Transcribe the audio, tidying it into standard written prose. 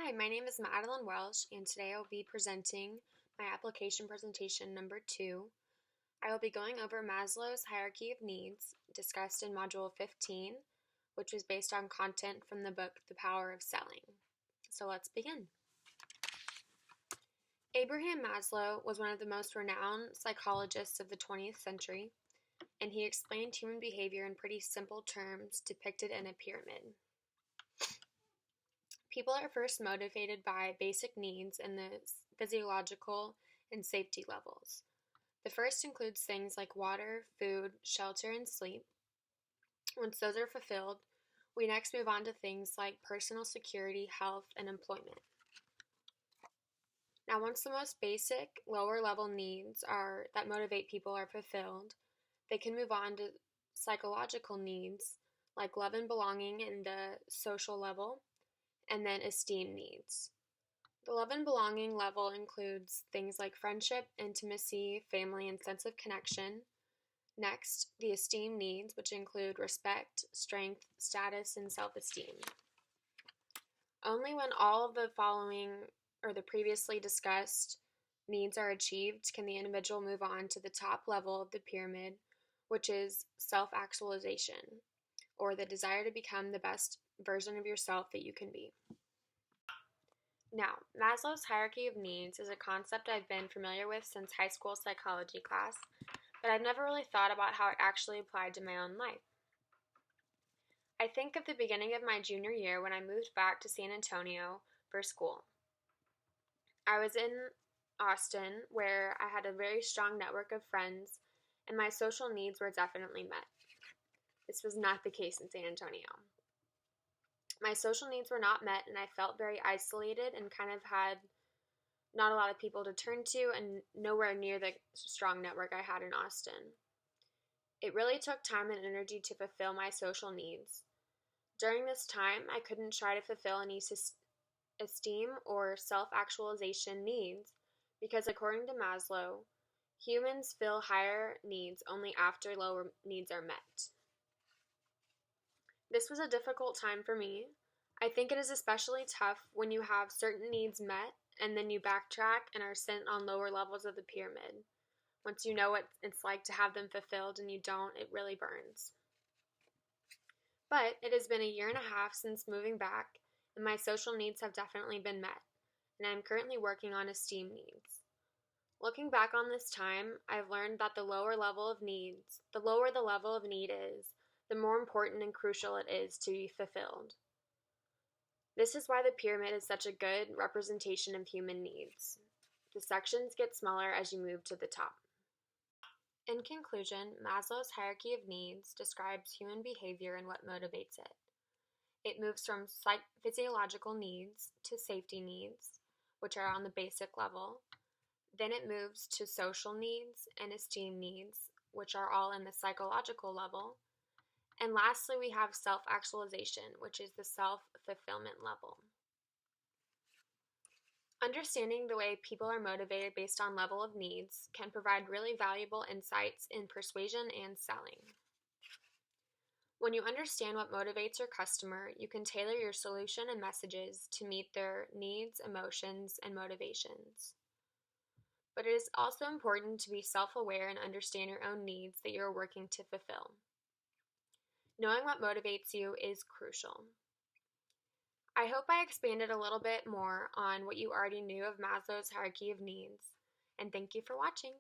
Hi, my name is Madeline Welsh, and today I'll be presenting my application presentation number 2. I will be going over Maslow's hierarchy of needs, discussed in Module 15, which was based on content from the book The Power of Selling. So let's begin. Abraham Maslow was one of the most renowned psychologists of the 20th century, and he explained human behavior in pretty simple terms depicted in a pyramid. People are first motivated by basic needs in the physiological and safety levels. The first includes things like water, food, shelter, and sleep. Once those are fulfilled, we next move on to things like personal security, health, and employment. Now, once the most basic, lower level needs that motivate people are fulfilled, they can move on to psychological needs like love and belonging in the social level, and then esteem needs. The love and belonging level includes things like friendship, intimacy, family, and sense of connection. Next, the esteem needs, which include respect, strength, status, and self-esteem. Only when all of the following or the previously discussed needs are achieved can the individual move on to the top level of the pyramid, which is self-actualization, or the desire to become the best version of yourself that you can be. Now, Maslow's hierarchy of needs is a concept I've been familiar with since high school psychology class, but I've never really thought about how it actually applied to my own life. I think of the beginning of my junior year when I moved back to San Antonio for school. I was in Austin, where I had a very strong network of friends, and my social needs were definitely met. This was not the case in San Antonio. My social needs were not met, and I felt very isolated and kind of had not a lot of people to turn to and nowhere near the strong network I had in Austin. It really took time and energy to fulfill my social needs. During this time, I couldn't try to fulfill any esteem or self-actualization needs because, according to Maslow, humans fill higher needs only after lower needs are met. This was a difficult time for me. I think it is especially tough when you have certain needs met and then you backtrack and are sent on lower levels of the pyramid. Once you know what it's like to have them fulfilled and you don't, it really burns. But it has been a year and a half since moving back, and my social needs have definitely been met, and I am currently working on esteem needs. Looking back on this time, I've learned that the lower the level of need is, the more important and crucial it is to be fulfilled. This is why the pyramid is such a good representation of human needs. The sections get smaller as you move to the top. In conclusion, Maslow's hierarchy of needs describes human behavior and what motivates it. It moves from physiological needs to safety needs, which are on the basic level. Then it moves to social needs and esteem needs, which are all in the psychological level. And lastly, we have self-actualization, which is the self-fulfillment level. Understanding the way people are motivated based on level of needs can provide really valuable insights in persuasion and selling. When you understand what motivates your customer, you can tailor your solution and messages to meet their needs, emotions, and motivations. But it is also important to be self-aware and understand your own needs that you're working to fulfill. Knowing what motivates you is crucial. I hope I expanded a little bit more on what you already knew of Maslow's hierarchy of needs, and thank you for watching.